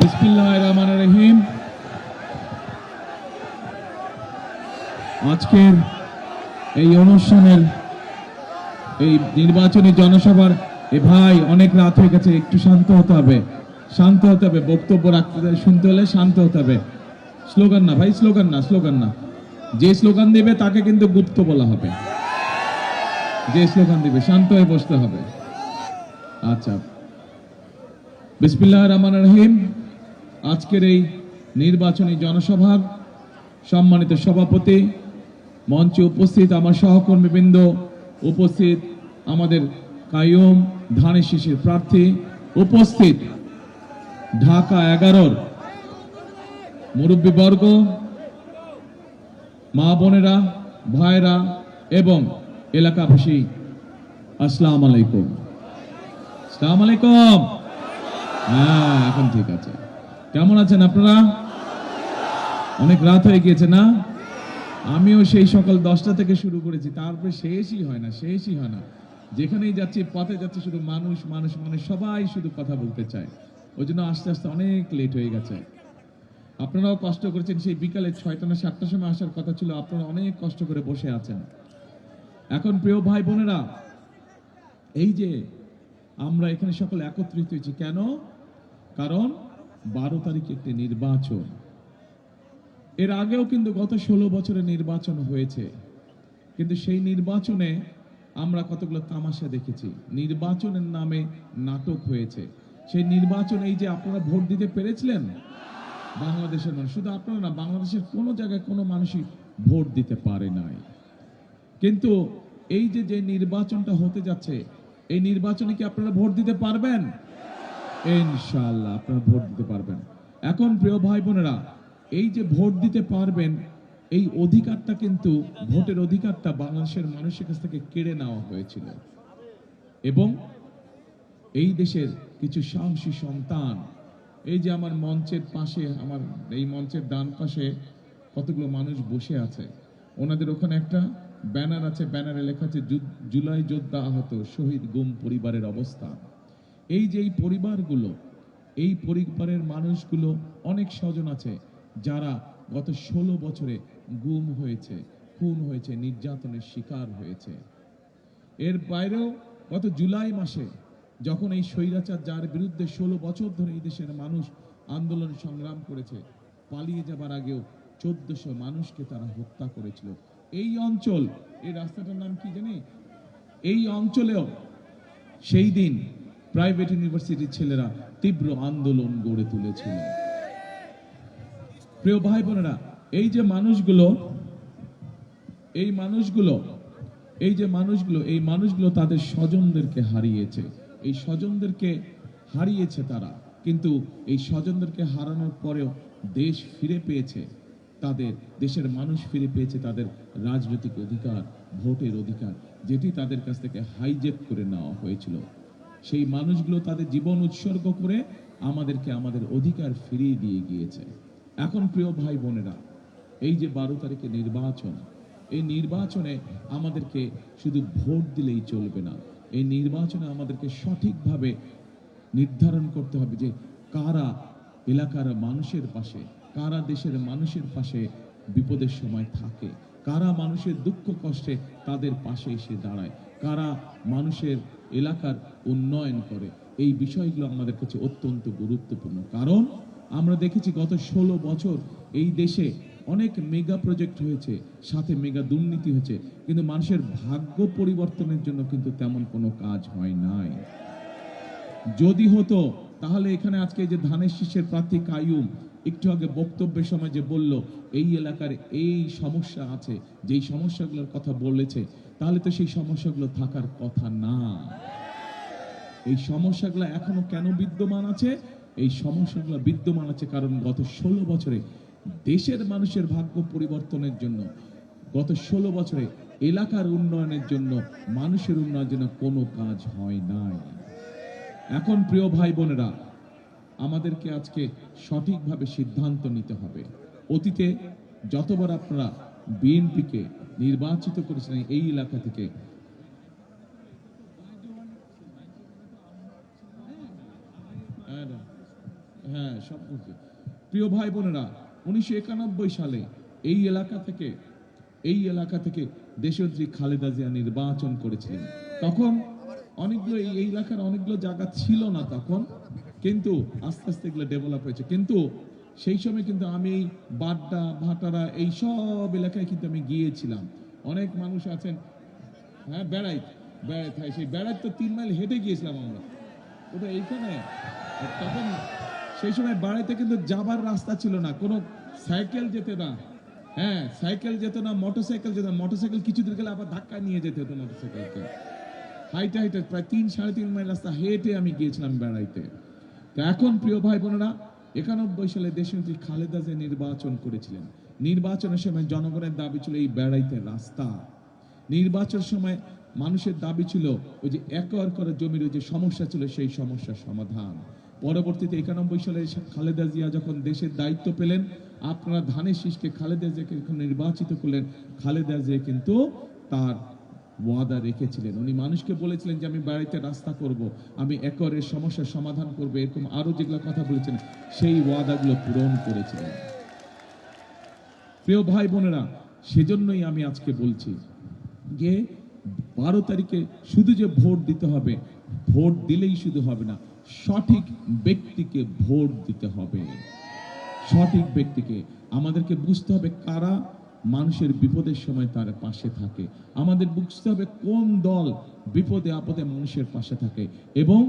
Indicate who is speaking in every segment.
Speaker 1: বিসমিল্লাহির রহমানির রহিম। আজকের এই অনুষ্ঠানের এই নির্বাচনী জনসভার ভাই অনেক রাত হয়ে গেছে, একটু শান্ত হতে হবে, শান্ত হতে হবে। বক্তব্য রাখতে শুনতে হলে শান্ত হতে হবে। স্লোগান না ভাই, স্লোগান না, স্লোগান না। যে স্লোগান দেবে তাকে কিন্তু গুপ্ত বলা হবে। যে স্লোগান দিবে শান্ত হয়ে বসতে হবে। আচ্ছা, বিসমিল্লাহির রহমানির রহিম। আজকের এই নির্বাচনী জনসভার সম্মানিত সভাপতি, মঞ্চে উপস্থিত আমার সহকর্মীবৃন্দ, উপস্থিত আমাদের কাইয়ুম ধানের শীষের প্রার্থী, উপস্থিত ঢাকা 11-র মুরব্বীবর্গ, মা বোনেরা, ভাইরা এবং এলাকাবাসী, আসসালামু আলাইকুম। আসসালামু আলাইকুম। হ্যাঁ, এখন ঠিক আছে। কেমন আছেন আপনারা? অনেক রাত হয়ে গিয়েছে না? আমিও সেই সকাল 10টা থেকে শুরু করেছি, তারপরে শেষই হয় না, শেষই হয় না। যেখানেই যাচ্ছি, পথে যাচ্ছি, শুধু মানুষ মানুষ মানুষ, সবাই শুধু কথা বলতে চায়। ওই জন্য আস্তে আস্তে অনেক লেট হয়ে গেছে। আপনারাও কষ্ট করেছেন, সেই বিকালে 6টা না 7টার সময় আসার কথা ছিল, আপনারা অনেক কষ্ট করে বসে আছেন। এখন প্রিয় ভাই বোনেরা, এই যে আমরা এখানে সকলে একত্রিত হয়েছি কেন? কারণ 12 তারিখে একটি নির্বাচন। এর আগেও কিন্তু গত 16 বছরে নির্বাচন হয়েছে, কিন্তু সেই নির্বাচনে আমরা কতগুলো তামাশা দেখেছি। নির্বাচনের নামে নাটক হয়েছে। সেই নির্বাচন, এই যে আপনারা ভোট দিতে পেরেছিলেন, বাংলাদেশের মানুষ, শুধু আপনারা না, বাংলাদেশের কোনো জায়গায় কোনো মানুষই ভোট দিতে পারে নাই। কিন্তু এই যে যে নির্বাচনটা হতে যাচ্ছে, এই নির্বাচনে কি আপনারা ভোট দিতে পারবেন? ইনশাআল্লাহ আপনারা ভোট দিতে পারবেন। এখন প্রিয় ভাই বোনেরা, এই যে ভোট দিতে পারবেন, এই অধিকারটা কিন্তু, ভোটের অধিকারটা বাংলাদেশের মানুষের কাছ থেকে কেড়ে নেওয়া হয়েছিল। এবং এই দেশের কিছু সাহসী সন্তান, এই যে আমার মঞ্চের পাশে, আমার এই মঞ্চের ডান পাশে কতগুলো মানুষ বসে আছে, ওনাদের ওখানে একটা ব্যানার আছে, ব্যানারে লেখা আছে জুলাই যোদ্ধা আহত, শহীদ গুম পরিবারের অবস্থা। এই যে এই পরিবারগুলো, এই পরিবারের মানুষগুলো, অনেক স্বজন আছে যারা গত 16 বছরে গুম হয়েছে, খুন হয়েছে, নির্যাতনের শিকার হয়েছে। এর বাইরেও গত জুলাই মাসে যখন এই স্বৈরাচার, যার বিরুদ্ধে 16 বছর ধরে এই দেশের মানুষ আন্দোলন সংগ্রাম করেছে, পালিয়ে যাবার আগেও 1400 মানুষকে তারা হত্যা করেছিল। এই অঞ্চল, এই রাস্তাটার নাম কি জানি, এই অঞ্চলেও সেই দিন প্রাইভেট ইউনিভার্সিটির ছেলেরা তীব্র আন্দোলন গড়ে তুলেছিল। প্রিয় ভাই বোনেরা, এই যে মানুষগুলো, এই মানুষগুলো তাদের স্বজনদেরকে হারিয়েছে। এই স্বজনদেরকে হারিয়েছে তারা, কিন্তু এই স্বজনদেরকে হারানোর পরেও দেশ ফিরে পেয়েছে, তাদের দেশের মানুষ ফিরে পেয়েছে তাদের রাজনৈতিক অধিকার, ভোটের অধিকার, যেটি তাদের কাছ থেকে হাইজ্যাক করে নেওয়া হয়েছিল। সেই মানুষগুলো তাদের জীবন উৎসর্গ করে আমাদেরকে আমাদের অধিকার ফিরিয়ে দিয়ে গিয়েছে। এখন প্রিয় ভাই বোনেরা, এই যে 12 তারিখে নির্বাচন, এই নির্বাচনে আমাদেরকে শুধু ভোট দিলেই চলবে না। এই নির্বাচনে আমাদেরকে সঠিকভাবে নির্ধারণ করতে হবে যে কারা এলাকার মানুষের পাশে, কারা দেশের মানুষের পাশে বিপদের সময় থাকে, কারা মানুষের দুঃখ কষ্টে তাদের পাশে এসে দাঁড়ায়, কারা মানুষের এলাকার উন্নয়ন করে। এই বিষয়গুলো আমাদের কাছে অত্যন্ত গুরুত্বপূর্ণ। কারণ আমরা দেখেছি গত 16 বছর এই দেশে অনেক মেগা প্রজেক্ট হয়েছে, সাথে মেগা দুর্নীতি হয়েছে, কিন্তু মানুষের ভাগ্য পরিবর্তনের জন্য কিন্তু তেমন কোনো কাজ হয় নাই। যদি হতো তাহলে এখানে আজকে যে ধানের শীষের প্রার্থী কাইয়ুম একটু আগে বক্তব্যের সময় যে বলল এই এলাকার এই সমস্যা আছে, যেই সমস্যাগুলোর কথা বলেছে, তাহলে তো সেই সমস্যাগুলো থাকার কথা না। এই সমস্যাগুলো এখনো কেন বিদ্যমান আছে? এই সমস্যাগুলো বিদ্যমান আছে কারণ গত 16 বছরে দেশের মানুষের ভাগ্য পরিবর্তনের জন্য, গত 16 বছরে এলাকার উন্নয়নের জন্য, মানুষের উন্নয়নের জন্য কোনো কাজ হয় নাই। এখন প্রিয় ভাই বোনেরা, আমাদেরকে আজকে সঠিকভাবে সিদ্ধান্ত নিতে হবে। অতীতে যতবার আপনারা বিএনপিকে নির্বাচিত করেছিলেন এই এলাকা থেকে, হ্যাঁ সব বুঝছি। প্রিয় ভাই বোনেরা, 1991 সালে এই এলাকা থেকে দেশনেত্রী খালেদা জিয়া নির্বাচন করেছিলেন। তখন অনেকগুলো এই এলাকার অনেকগুলো জায়গা ছিল না তখন, কিন্তু আস্তে আস্তে এগুলো ডেভেলপ হয়েছে। কিন্তু সেই সময় কিন্তু আমি এই বাড্ডা ভাটারা এই সব এলাকায় কিন্তু আমি গিয়েছিলাম। অনেক মানুষ আছেন, হ্যাঁ বেড়াইত হয়, সেই বেড়াইত তো 3 মাইল হেঁটে গিয়েছিলাম আমরা, ওটা এইখানে। তখন সেই সময় বাড়িতে কিন্তু যাবার রাস্তা ছিল না, কোনো সাইকেল যেতে না, হ্যাঁ সাইকেল যেত না, মোটরসাইকেল যেত না, মোটরসাইকেল কিছু দূর গেলে আবার ধাক্কা নিয়ে যেতে হতো মোটরসাইকেলকে। হাইটে প্রায় 3-3.5 মাইল রাস্তা হেঁটে আমি গিয়েছিলাম বেড়াইতে। তো এখন প্রিয় ভাই বোনেরা, 91 সালে দেশনেত্রী খালেদা জিয়া নির্বাচন করেছিলেন। নির্বাচনের সময় জনগণের দাবি ছিল এই বেড়াইতে রাস্তা। নির্বাচনের সময় মানুষের দাবি ছিল ওই যে একর করে জমির ওই যে সমস্যা ছিল, সেই সমস্যার সমাধান। পরবর্তীতে 91 সালে খালেদা জিয়া যখন দেশের দায়িত্ব পেলেন, আপনারা ধানের শীষকে খালেদা জিয়াকে নির্বাচিত করলেন। খালেদা জিয়া কিন্তু তার ওয়াদা রেখেছিলেন। উনি মানুষকে বলেছিলেন যে আমি বাড়িতে রাস্তা করব, আমি একরের সমস্যার সমাধান করব, এরকম আরো যেগুলো কথা বলেছেন সেই ওয়াদাগুলো পূরণ করেছিলেন। প্রিয় ভাই বোনেরা, সেজন্যই আমি আজকে বলছি যে 12 তারিখে শুধু যে ভোট দিতে হবে, ভোট দিলেই শুধু হবে না, সঠিক ব্যক্তিকে ভোট দিতে হবে। সঠিক ব্যক্তিকে আমাদেরকে বুঝতে হবে কারা মানুষের বিপদের সময় তার পাশে থাকে। আমাদের বুঝতে হবে কোন দল বিপদে আপদে মানুষের পাশে থাকে এবং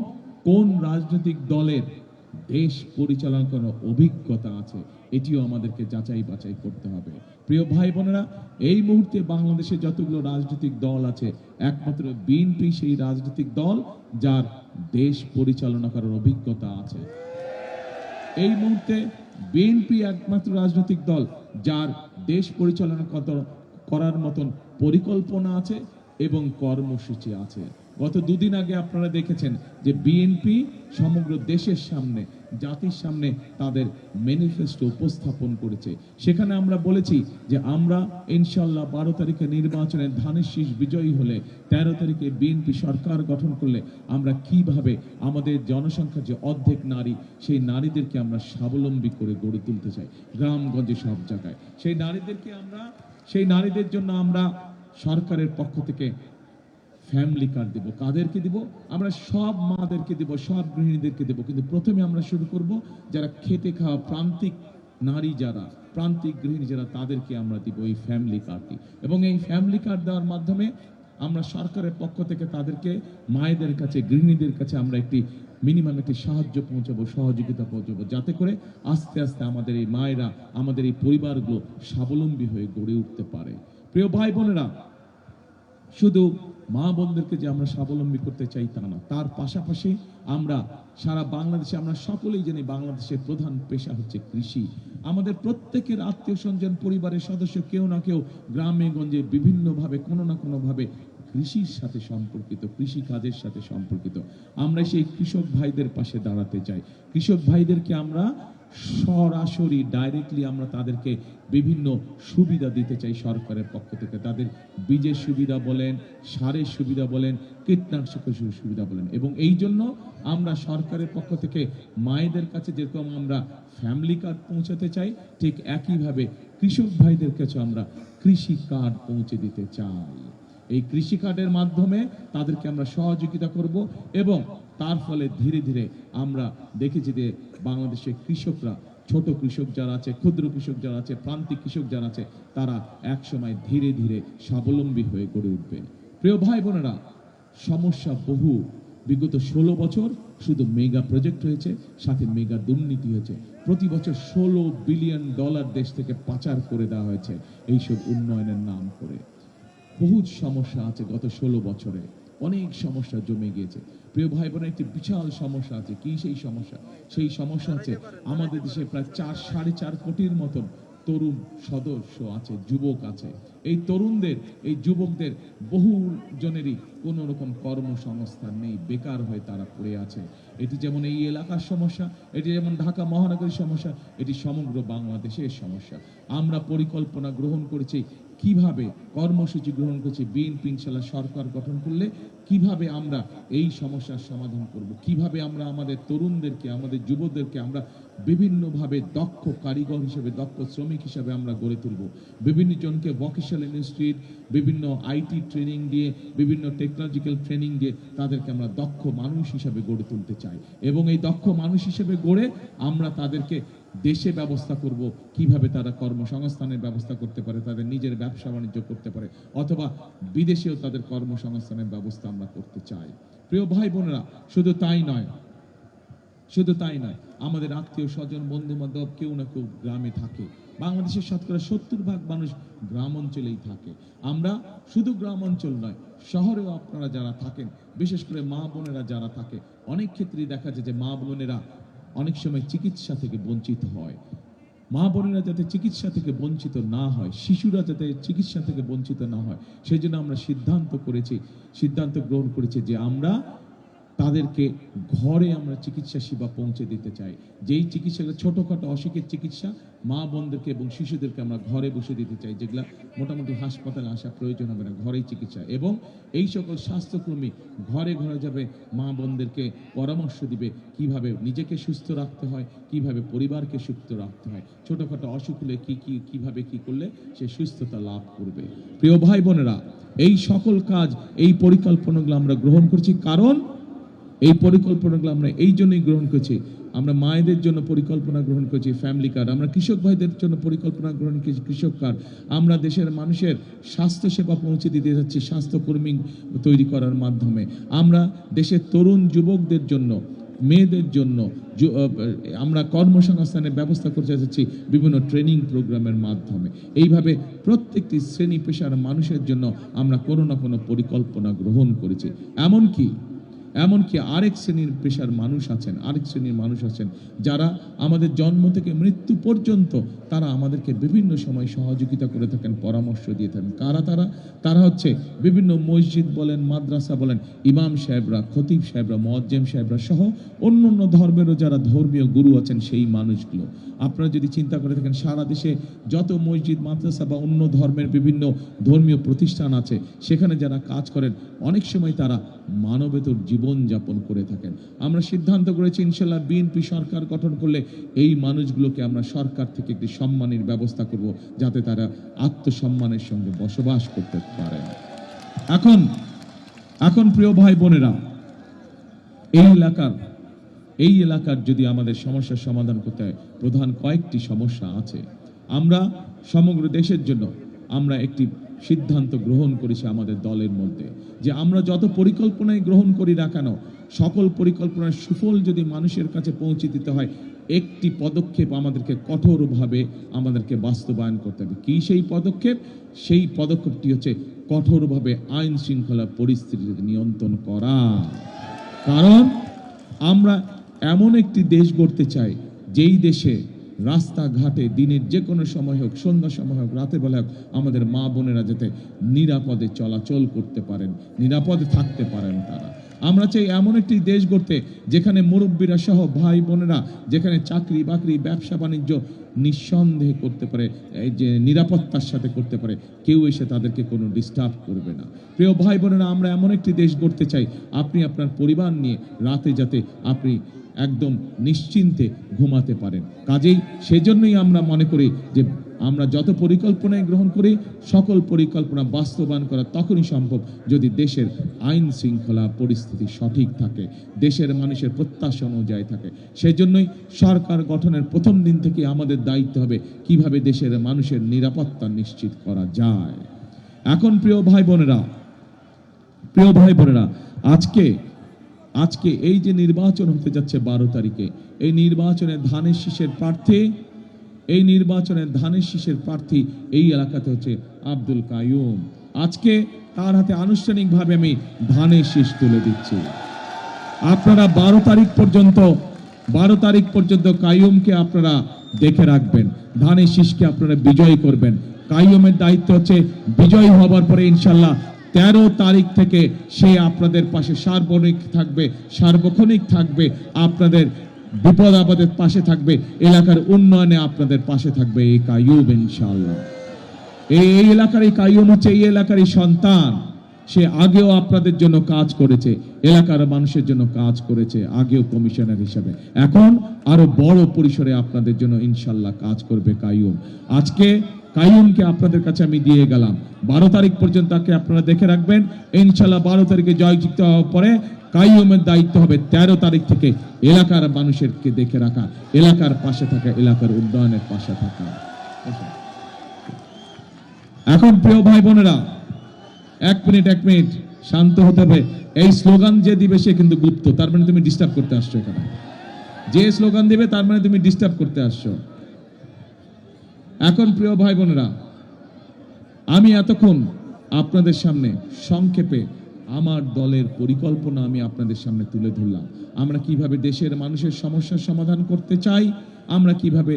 Speaker 1: কোন রাজনৈতিক দলের দেশ পরিচালনা করার অভিজ্ঞতা আছে, এটিও আমাদেরকে যাচাই বাছাই করতে হবে। প্রিয় ভাই বোনেরা, এই মুহূর্তে বাংলাদেশে যতগুলো রাজনৈতিক দল আছে, একমাত্র বিএনপি সেই রাজনৈতিক দল যার দেশ পরিচালনা করার অভিজ্ঞতা আছে। এই মুহূর্তে বিএনপি একমাত্র রাজনৈতিক দল যার দেশ পরিচালনা করার মতন পরিকল্পনা আছে এবং কর্মসূচি আছে। গত দুদিন আগে আপনারা দেখেছেন যে বিএনপি সমগ্র দেশের সামনে, জাতির সামনে তাদের ম্যানিফেস্টো উপস্থাপন করেছে। সেখানে আমরা বলেছি যে আমরা ইনশাল্লাহ 12 তারিখে নির্বাচনে ধানের শীষ বিজয়ী হলে 13 তারিখে বিএনপি সরকার গঠন করলে আমরা কিভাবে আমাদের জনসংখ্যার যে অর্ধেক নারী, সেই নারীদেরকে আমরা স্বাবলম্বী করে গড়ে তুলতে চাই গ্রামগঞ্জে সব জায়গায়। সেই নারীদের জন্য আমরা সরকারের পক্ষ থেকে ফ্যামিলি কার্ড দেব। কাদেরকে দিব? আমরা সব মাদেরকে দেব, সব গৃহিণীদেরকে দেব। কিন্তু প্রথমে আমরা শুরু করব যারা খেটে খাওয়া প্রান্তিক নারী, যারা প্রান্তিক গৃহিণী যারা, তাদেরকে আমরা দিব এই ফ্যামিলি কার্ডটি। এবং এই ফ্যামিলি কার্ড দেওয়ার মাধ্যমে আমরা সরকারের পক্ষ থেকে তাদেরকে, মায়েদের কাছে, গৃহিণীদের কাছে আমরা একটি মিনিমাম একটি সাহায্য পৌঁছাবো, সহযোগিতা পৌঁছাবো, যাতে করে আস্তে আস্তে আমাদের এই মায়েরা, আমাদের এই পরিবারগুলো স্বাবলম্বী হয়ে গড়ে উঠতে পারে। প্রিয় ভাই বোনেরা, শুধু মা বোনদেরকে যে আমরা স্বাবলম্বী করতে চাই তা না, তার পাশাপাশি আমরা সারা বাংলাদেশে, আমরা সকলেই জানি বাংলাদেশের প্রধান পেশা হচ্ছে কৃষি। আমাদের প্রত্যেকের আত্মীয় স্বজন, পরিবারের সদস্য কেউ না কেউ গ্রামে গঞ্জে বিভিন্নভাবে কোনো না কোনোভাবে কৃষির সাথে সম্পর্কিত, কৃষি কাজের সাথে সম্পর্কিত। আমরা সেই কৃষক ভাইদের পাশে দাঁড়াতে চাই। কৃষক ভাইদেরকে আমরা সরাসরি ডাইরেক্টলি আমরা তাদেরকে বিভিন্ন সুবিধা দিতে চাই সরকারের পক্ষ থেকে। তাদের বীজের সুবিধা বলেন, সারের সুবিধা বলেন, কীটনাশকের সুবিধা বলেন। এবং এই জন্য আমরা সরকারের পক্ষ থেকে মায়েদের কাছে যেরকম আমরা ফ্যামিলি কার্ড পৌঁছাতে চাই, ঠিক একইভাবে কৃষক ভাইদের কাছে আমরা কৃষি কার্ড পৌঁছে দিতে চাই। এই কৃষি কার্ডের মাধ্যমে তাদেরকে আমরা সহযোগিতা করব এবং তার ফলে ধীরে ধীরে আমরা দেখেছি যে বাংলাদেশের কৃষকরা, ছোট কৃষক যারা আছে, ক্ষুদ্র কৃষক যারা আছে, প্রান্তিক কৃষক যারা আছে, তারা একসময় ধীরে ধীরে স্বাবলম্বী হয়ে গড়ে উঠবে। প্রিয় ভাই বোনেরা, সমস্যা বহু। বিগত 16 বছর শুধু মেগা প্রজেক্ট হয়েছে, সাথে মেগা দুর্নীতি হয়েছে। প্রতি বছর $16 বিলিয়ন দেশ থেকে পাচার করে দেওয়া হয়েছে এইসব উন্নয়নের নাম করে। বহু সমস্যা আছে গত 16 বছরে, অনেক সমস্যা জমে গিয়েছে। প্রিয় ভাই বোনের, একটি বিশাল সমস্যা আছে। কি সেই সমস্যা? সেই সমস্যা হচ্ছে আমাদের দেশে প্রায় 4-4.5 কোটির মতন তরুণ সদস্য আছে, যুবক আছে। এই তরুণদের, এই যুবকদের বহু জনেরই কোনো রকম কর্মসংস্থান নেই, বেকার হয়ে তারা পড়ে আছে। এটি যেমন এই এলাকার সমস্যা, এটি যেমন ঢাকা মহানগরীর সমস্যা, এটি সমগ্র বাংলাদেশের সমস্যা। আমরা পরিকল্পনা গ্রহণ করেছি কিভাবে কর্মসূচি গ্রহণ করছি, বিএনপি ইনশাল্লাহ সরকার গঠন করলে কিভাবে আমরা এই সমস্যার সমাধান করব, কিভাবে আমরা আমাদের তরুণদেরকে, আমাদের যুবদেরকে আমরা বিভিন্নভাবে দক্ষ কারিগর হিসেবে, দক্ষ শ্রমিক হিসেবে আমরা গড়ে তুলব। বিভিন্ন জনকে ভোকেশনাল ইনস্টিটিউট, বিভিন্ন আইটি ট্রেনিং দিয়ে, বিভিন্ন টেকনোলজিক্যাল ট্রেনিং দিয়ে তাদেরকে আমরা দক্ষ মানুষ হিসেবে গড়ে তুলতে চাই, এবং এই দক্ষ মানুষ হিসেবে গড়ে আমরা তাদেরকে দেশে ব্যবস্থা করব, কিভাবে তারা কর্মসংস্থানের ব্যবস্থা করতে পারে, তাদের নিজের ব্যবসা বাণিজ্য করতে পারে, অথবা বিদেশেও তাদের কর্মসংস্থানের ব্যবস্থা আমরা করতে চাই। প্রিয় ভাই বোনেরা, শুধু তাই নয়, আমাদের আত্মীয় স্বজন, বন্ধু বান্ধব কেউ না কেউ গ্রামে থাকে। বাংলাদেশের শতকরা 70% মানুষ গ্রাম অঞ্চলেই থাকে। আমরা শুধু গ্রাম অঞ্চল নয়, শহরেও আপনারা যারা থাকেন, বিশেষ করে মা বোনেরা যারা থাকে, অনেক ক্ষেত্রেই দেখা যায় যে মা বোনেরা অনেক সময় চিকিৎসা থেকে বঞ্চিত হয়। মা বোনেরা যাতে চিকিৎসা থেকে বঞ্চিত না হয়, শিশুরা যাতে চিকিৎসা থেকে বঞ্চিত না হয়, সেই জন্য আমরা সিদ্ধান্ত গ্রহণ করেছি যে আমরা তাদেরকে ঘরে আমরা চিকিৎসা সেবা পৌঁছে দিতে চাই। যেই চিকিৎসাগুলো ছোটখাটো অসুখের চিকিৎসা মা বোনদেরকে এবং শিশুদেরকে আমরা ঘরে বসে দিতে চাই, যেগুলা মোটামুটি হাসপাতালে আসা প্রয়োজন হবে না, ঘরেই চিকিৎসা। এবং এই সকল স্বাস্থ্যকর্মী ঘরে ঘরে যাবে, মা বোনদেরকে পরামর্শ দিবে কিভাবে নিজেকে সুস্থ রাখতে হয়, কিভাবে পরিবারকে সুস্থ রাখতে হয়, ছোটখাটো অসুখ হলে কিভাবে কি করলে সে সুস্থতা লাভ করবে। প্রিয় ভাই বোনেরা, এই সকল কাজ, এই পরিকল্পনাগুলো আমরা গ্রহণ করছি, কারণ এই পরিকল্পনাগুলো আমরা এই জন্যই গ্রহণ করছি। আমরা মায়েদের জন্য পরিকল্পনা গ্রহণ করেছি ফ্যামিলি কার্ড, আমরা কৃষক ভাইদের জন্য পরিকল্পনা গ্রহণ করেছি কৃষক কার্ড, আমরা দেশের মানুষের স্বাস্থ্য সেবা পৌঁছে দিতে যাচ্ছি স্বাস্থ্যকর্মী তৈরি করার মাধ্যমে, আমরা দেশের তরুণ যুবকদের জন্য, মেয়েদের জন্য আমরা কর্মসংস্থানের ব্যবস্থা করতে যাচ্ছি বিভিন্ন ট্রেনিং প্রোগ্রামের মাধ্যমে। এইভাবে প্রত্যেকটি শ্রেণী পেশার মানুষের জন্য আমরা কোনো না কোনো পরিকল্পনা গ্রহণ করেছি। এমনকি আরেক শ্রেণীর পেশার মানুষ আছেন যারা আমাদের জন্ম থেকে মৃত্যু পর্যন্ত তারা আমাদেরকে বিভিন্ন সময় সহযোগিতা করে থাকেন, পরামর্শ দিয়ে থাকেন। তারা হচ্ছে বিভিন্ন মসজিদ বলেন, মাদ্রাসা বলেন, ইমাম সাহেবরা, খতিব সাহেবরা, মুয়াজ্জিম সাহেবরা সহ অন্য ধর্মেরও যারা ধর্মীয় গুরু আছেন সেই মানুষগুলো। আপনারা যদি চিন্তা করে থাকেন, সারা দেশে যত মসজিদ, মাদ্রাসা বা অন্য ধর্মের বিভিন্ন ধর্মীয় প্রতিষ্ঠান আছে, সেখানে যারা কাজ করেন অনেক সময় তারা মানবেতর জীবন যাপন করে থাকেন। আমরা সিদ্ধান্ত করেছি ইনশাল্লাহ বিএনপি সরকার গঠন করলে এই মানুষগুলোকে আমরা সরকার থেকে একটি সম্মানের ব্যবস্থা করব, যাতে তারা আত্মসম্মানের সঙ্গে বসবাস করতে পারেন। এখন প্রিয় ভাই বোনেরা, এই এলাকার যদি আমাদের সমস্যার সমাধান করতে হয়, প্রধান কয়েকটি সমস্যা আছে। আমরা সমগ্র দেশের জন্য আমরা একটি সিদ্ধান্ত গ্রহণ করেছি আমাদের দলের মধ্যে, যে আমরা যত পরিকল্পনায় গ্রহণ করি না কেন, সকল পরিকল্পনার সুফল যদি মানুষের কাছে পৌঁছে দিতে হয়, একটি পদক্ষেপ আমাদেরকে কঠোরভাবে আমাদেরকে বাস্তবায়ন করতে হবে। কি সেই পদক্ষেপ? সেই পদক্ষেপটি হচ্ছে কঠোরভাবে আইন শৃঙ্খলা পরিস্থিতিকে নিয়ন্ত্রণ করা। কারণ আমরা এমন একটি দেশ গড়তে চাই, যেই দেশে রাস্তাঘাটে দিনের যে কোনো সময় হোক, সন্ধ্যা সময় হোক, রাতের বেলা হোক, আমাদের মা বোনেরা যাতে নিরাপদে চলাচল করতে পারেন, নিরাপদে থাকতে পারেন তারা। আমরা চাই এমন একটি দেশ গড়তে যেখানে মুরব্বীরা সহ ভাই বোনেরা, যেখানে চাকরি বাকরি, ব্যবসা বাণিজ্য নিঃসন্দেহে করতে পারে, এই যে নিরাপত্তার সাথে করতে পারে, কেউ এসে তাদেরকে কোনো ডিস্টার্ব করবে না। প্রিয় ভাই বোনেরা, আমরা এমন একটি দেশ গড়তে চাই আপনি আপনার পরিবার নিয়ে রাতে যাতে আপনি একদম নিশ্চিন্তে ঘুমাতে পারেন। কাজেই সেজন্যই আমরা মনে করি যে আমরা যত পরিকল্পনায় গ্রহণ করি, সকল পরিকল্পনা বাস্তবায়ন করা তখনই সম্ভব যদি দেশের আইন শৃঙ্খলা পরিস্থিতি সঠিক থাকে, দেশের মানুষের প্রত্যাশা অনুযায়ী থাকে। সেজন্যই সরকার গঠনের প্রথম দিন থেকে আমাদের দায়িত্ব হবে কিভাবে দেশের মানুষের নিরাপত্তা নিশ্চিত করা যায়। এখন প্রিয় ভাই বোনেরা, আজকে এই যে নির্বাচন হতে যাচ্ছে 12 তারিখে, এই নির্বাচনের ধানের শীষের প্রার্থী এই এলাকাতে হচ্ছে আব্দুল কাইয়ুম। আজকে তার হাতে আনুষ্ঠানিকভাবে আমি ধানের শীষ তুলে দিচ্ছি। আপনারা 12 তারিখ পর্যন্ত কাইয়ুমকে আপনারা দেখে রাখবেন, ধানের শীষকে আপনারা বিজয়ী করবেন। কাইয়ুমের দায়িত্ব হচ্ছে বিজয়ী হবার পরে ইনশাল্লাহ 13 তারিখ থেকে সে আপনাদের পাশে সার্বক্ষণিক থাকবে, আপনাদের বিপদ আপদের পাশে থাকবে, এলাকার উন্নয়নে আপনাদের পাশে থাকবে এই কাইয়ুম ইনশাআল্লাহ। এই এলাকারই কাইয়ুম হচ্ছে এই এলাকারই সন্তান। সে আগেও আপনাদের জন্য কাজ করেছে, এলাকার মানুষের জন্য কাজ করেছে আগেও কমিশনার হিসাবে, এখন আরো বড় পরিসরে আপনাদের জন্য ইনশাল্লাহ কাজ করবে কাইয়ুম। আজকে কাইয়ুমকে আপনাদের কাছে আমি দিয়ে গেলাম, 12 তারিখ পর্যন্ত তাকে আপনারা দেখে রাখবেন। ইনশাল্লাহ 12 তারিখে জয়যুক্ত হওয়ার পরে কাইয়ুমের দায়িত্ব হবে 13 তারিখ থেকে এলাকার মানুষেরকে দেখে রাখা, এলাকার পাশে থাকা, এলাকার উন্নয়নের পাশে থাকা। এখন প্রিয় ভাই বোনেরা, এক মিনিট শান্ত হতে হবে। এই স্লোগান যে দিবে সে কিন্তু গুপ্ত, তার মানে তুমি ডিস্টার্ব করতে আসছো এখানে। যে স্লোগান দিবে তার মানে তুমি ডিস্টার্ব করতে আসছো। এখন প্রিয় ভাই বোনেরা, আমি এতক্ষণ আপনাদের সামনে সংক্ষেপে আমার দলের পরিকল্পনা আমি আপনাদের সামনে তুলে ধরলাম। আমরা কিভাবে দেশের মানুষের সমস্যার সমাধান করতে চাই, আমরা কিভাবে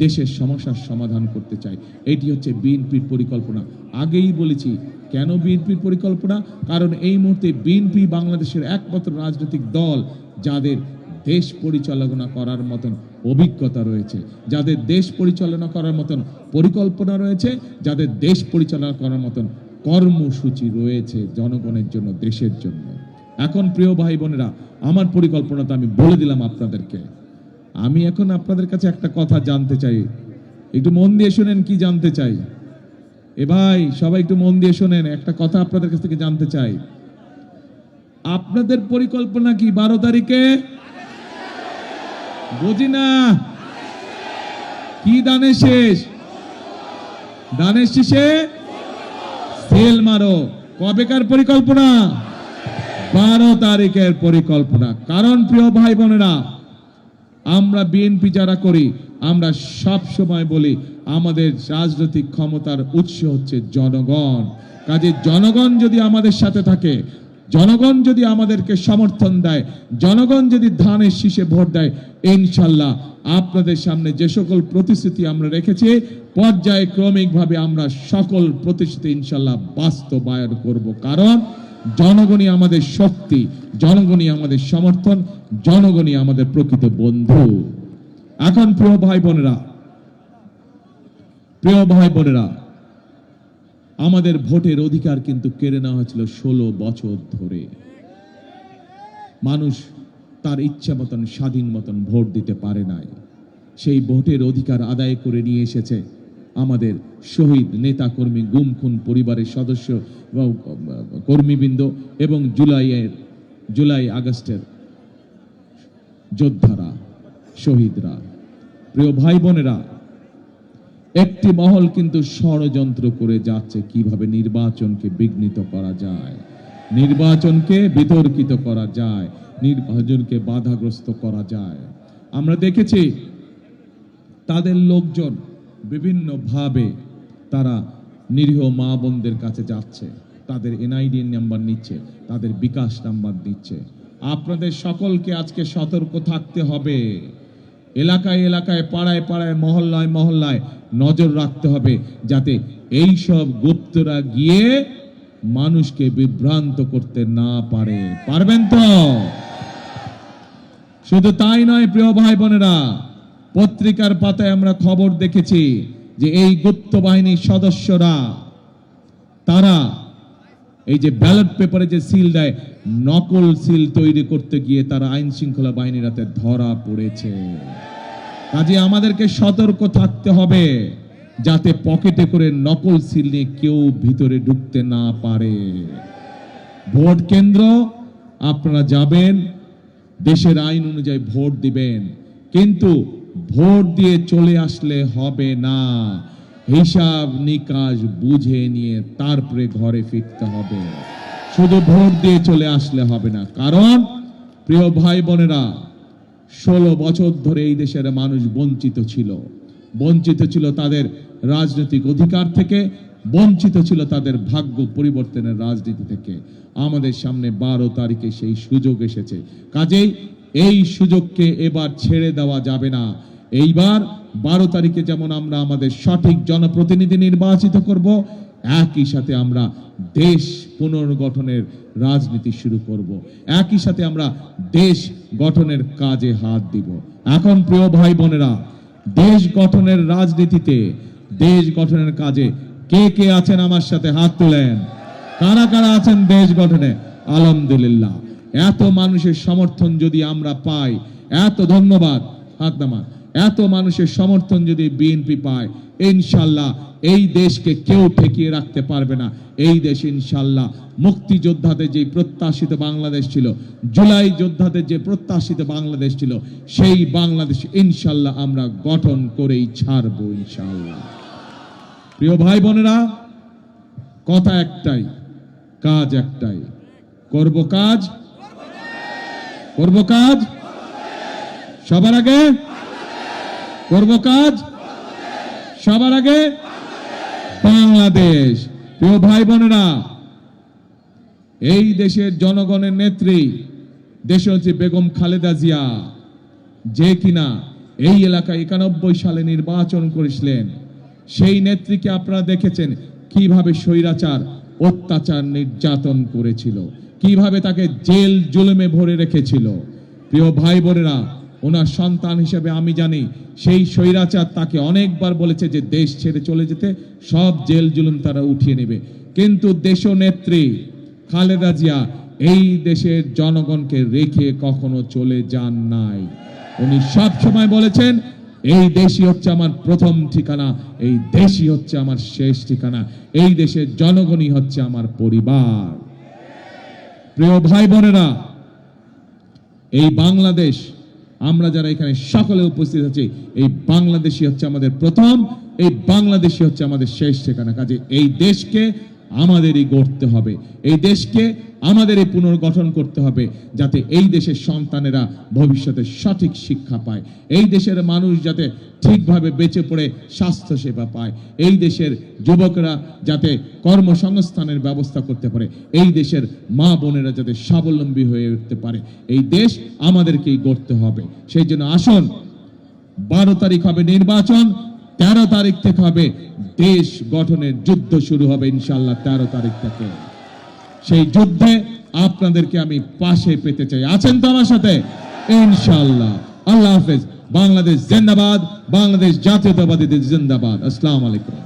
Speaker 1: দেশের সমস্যার সমাধান করতে চাই, এটি হচ্ছে বিএনপির পরিকল্পনা। আগেই বলেছি কেন বিএনপির পরিকল্পনা, কারণ এই মুহূর্তে বিএনপি বাংলাদেশের একমাত্র রাজনৈতিক দল যাদের দেশ পরিচালনা করার মতন অভিজ্ঞতা রয়েছে, যাদের দেশ পরিচালনা করার মতন পরিকল্পনা রয়েছে, যাদের দেশ পরিচালনা করার মতন কর্মসূচি রয়েছে জনগণের জন্য, দেশের জন্য। এখন প্রিয় ভাই বোনেরা, আমার পরিকল্পনাটা আমি বলে দিলাম আপনাদেরকে। আমি এখন আপনাদের কাছে একটা কথা জানতে চাই, একটু মন দিয়ে শুনেন কি জানতে চাই। এ ভাই সবাই একটু মন দিয়ে শোনেন, একটা কথা আপনাদের কাছ থেকে জানতে চাই। আপনাদের পরিকল্পনা কি 12 তারিখে? বুঝি না কি দানের শেষ? দানের শেষে সেল মারো। কবেকার পরিকল্পনা? 12 তারিখের পরিকল্পনা। কারণ প্রিয় ভাই বোনেরা, আমরা বিএনপি যারা করি, আমরা সব সময় বলি আমাদের রাজনৈতিক ক্ষমতার উৎস হচ্ছে জনগণ। কাজে জনগণ যদি আমাদের সাথে থাকে, জনগণ যদি আমাদেরকে সমর্থন দেয়, জনগণ যদি ধানের শীষে ভোট দেয়, ইনশাল্লাহ আপনাদের সামনে যে সকল প্রতিশ্রুতি আমরা রেখেছি পর্যায়ক্রমিকভাবে আমরা সকল প্রতিশ্রুতি ইনশাল্লাহ বাস্তবায়ন করব। কারণ জনগণই আমাদের শক্তি, জনগণই আমাদের সমর্থন, জনগণই আমাদের প্রকৃত বন্ধু। এখন প্রিয় ভাই বোনেরা, আমাদের ভোটের অধিকার কিন্তু কেড়ে নেওয়া হয়েছিল 16 বছর ধরে। মানুষ তার ইচ্ছা মতন স্বাধীন মতন ভোট দিতে পারে নাই। সেই ভোটের অধিকার আদায় করে নিয়ে এসেছে আমাদের শহীদ নেতা কর্মী, গুম খুন পরিবারের সদস্য, কর্মীবৃন্দ এবং জুলাই আগস্টের যোদ্ধারা, শহীদরা। প্রিয় ভাই বোনেরা, একটি মহল কিন্তু ষড়যন্ত্র করে যাচ্ছে কিভাবে নির্বাচনকে বিঘ্নিত করা যায়, নির্বাচনকে বিতর্কিত করা যায়, নির্বাচনকে বাধাগ্রস্ত করা যায়। আমরা দেখেছি তাদের লোকজন বিভিন্ন ভাবে তারা নিরীহ মা বোনদের কাছে যাচ্ছে, তাদের এনআইডি নাম্বার নিচ্ছে, তাদের বিকাশ নাম্বার দিচ্ছে। আপনাদের সকলকে আজকে সতর্ক থাকতে হবে। এলাকায় এলাকায়, পাড়ায় পাড়ায়, মহল্লায় মহল্লায় নজর রাখতে হবে যাতে এই সব গুপ্তরা গিয়ে মানুষকে বিভ্রান্ত করতে না পারে। পারবেন তো? শুধু তাই নয় প্রিয় ভাই বোনেরা, পত্রিকার পাতায় আমরা খবর দেখেছি যে এই গুপ্ত বাহিনীর সদস্যরা তারা এই যে ব্যালট পেপারে যে সিল দেয়, নকল সিল তৈরি করতে গিয়ে তারা আইন শৃঙ্খলা বাহিনীর হাতে ধরা পড়েছে। কাজে আমাদেরকে সতর্ক থাকতে হবে যাতে পকেটে করে নকল সিল নিয়ে কেউ ভিতরে ঢুকতে না পারে। ভোট কেন্দ্র আপনারা যাবেন, দেশের আইন অনুযায়ী ভোট দিবেন, কিন্তু ভোট দিয়ে চলে আসলে হবে না। হিসাব নিকাশ বুঝে নিয়ে তারপরে ঘরে ফিরতে হবে। শুধু ভোট দিয়ে চলে আসলে হবে না। কারণ প্রিয় ভাই বোনেরা, 16 বছর ধরে এই দেশের মানুষ বঞ্চিত ছিল তাদের রাজনৈতিক অধিকার থেকে, বঞ্চিত ছিল তাদের ভাগ্য পরিবর্তনের রাজনীতি থেকে। আমাদের সামনে 12 তারিখে সেই সুযোগ এসেছে। কাজেই এই সুযোগকে এবার ছেড়ে দেওয়া যাবে না। এইবার 12 তারিখে যেমন আমরা আমাদের সঠিক জনপ্রতিনিধি নির্বাচিত করব, একই সাথে আমরা দেশ পুনর্গঠনের রাজনীতি শুরু করব, একই সাথে আমরা দেশ গঠনের কাজে হাত দিব। এখন প্রিয় ভাই বোনেরা, দেশ গঠনের রাজনীতিতে, দেশ গঠনের কাজে কে কে আছেন আমার সাথে হাত তুলেন। কারা কারা আছেন দেশ গঠনে? আলহামদুলিল্লাহ। এত মানুষের সমর্থন যদি আমরা পাই, এত ধন্যবাদ, হাত নামান, এত মানুষের সমর্থন যদি বিএনপি পায়, ইনশাল্লাহ এই দেশকে কেউ ঠেকিয়ে রাখতে পারবে না। এই দেশ ইনশাল্লাহ মুক্তিযোদ্ধাদের যে প্রত্যাশিত বাংলাদেশ ছিল, জুলাই যোদ্ধাদের যে প্রত্যাশিত বাংলাদেশ ছিল, সেই বাংলাদেশ ইনশাল্লাহ আমরা গঠন করেই ছাড়বো ইনশাল্লাহ। প্রিয় ভাই বোনেরা, কথা একটাই, কাজ একটাই। করব কাজ, করব কাজ, সবার আগে করব কাজ, সবার আগে বাংলাদেশ। প্রিয় ভাই বোনেরা, এই দেশের জনগণের নেত্রী দেশনেত্রী বেগম খালেদা জিয়া, যে কিনা এই এলাকায় 91 সালে নির্বাচন করেছিলেন, সেই নেত্রীকে আপনারা দেখেছেন কিভাবে স্বৈরাচার অত্যাচার নির্যাতন করেছিল, কিভাবে তাকে জেল জুলুমে ভরে রেখেছিল। প্রিয় ভাই বোনেরা, ওনার সন্তান হিসেবে আমি জানি সেই স্বৈরাচার তাকে অনেকবার বলেছে যে দেশ ছেড়ে চলে যেতে, সব জেল জুলুম তারা উঠিয়ে নেবে। কিন্তু দেশনেত্রী খালেদা জিয়া এই দেশের জনগণকে রেখে কখনো চলে যান নাই। উনি সব সময় বলেছেন, এই দেশই হচ্ছে আমার প্রথম ঠিকানা, এই দেশই হচ্ছে আমার শেষ ঠিকানা, এই দেশের জনগণই হচ্ছে আমার পরিবার। প্রিয় ভাই বোনেরা, এই বাংলাদেশ, আমরা যারা এখানে সকলে উপস্থিত আছি, এই বাংলাদেশই হচ্ছে আমাদের প্রথম, এই বাংলাদেশই হচ্ছে আমাদের শেষ ঠিকানা। কাজে এই দেশকে আমাদেরই গড়তে হবে, এই দেশকে আমাদেরই পুনর্গঠন করতে হবে, যাতে এই দেশের সন্তানেরা ভবিষ্যতে সঠিক শিক্ষা পায়, এই দেশের মানুষ যাতে ঠিকভাবে বেঁচে পড়ে স্বাস্থ্য সেবা পায়, এই দেশের যুবকরা যাতে কর্মসংস্থানের ব্যবস্থা করতে পারে, এই দেশের মা বোনেরা যাতে স্বাবলম্বী হয়ে উঠতে পারে। এই দেশ আমাদেরকেই গড়তে হবে। সেই জন্য আসুন, 12 তারিখ হবে নির্বাচন, 13 তারিখ থেকে হবে দেশ গঠনের যুদ্ধ শুরু হবে ইনশাআল্লাহ। 13 তারিখ থেকে সেই যুদ্ধে আপনাদেরকে আমি পাশে পেতে চাই। আছেন তো আমার সাথে? ইনশাআল্লাহ। আল্লাহ হাফেজ। বাংলাদেশ জিন্দাবাদ, বাংলাদেশ জাতীয়তাবাদী জিন্দাবাদ। আসসালামু আলাইকুম।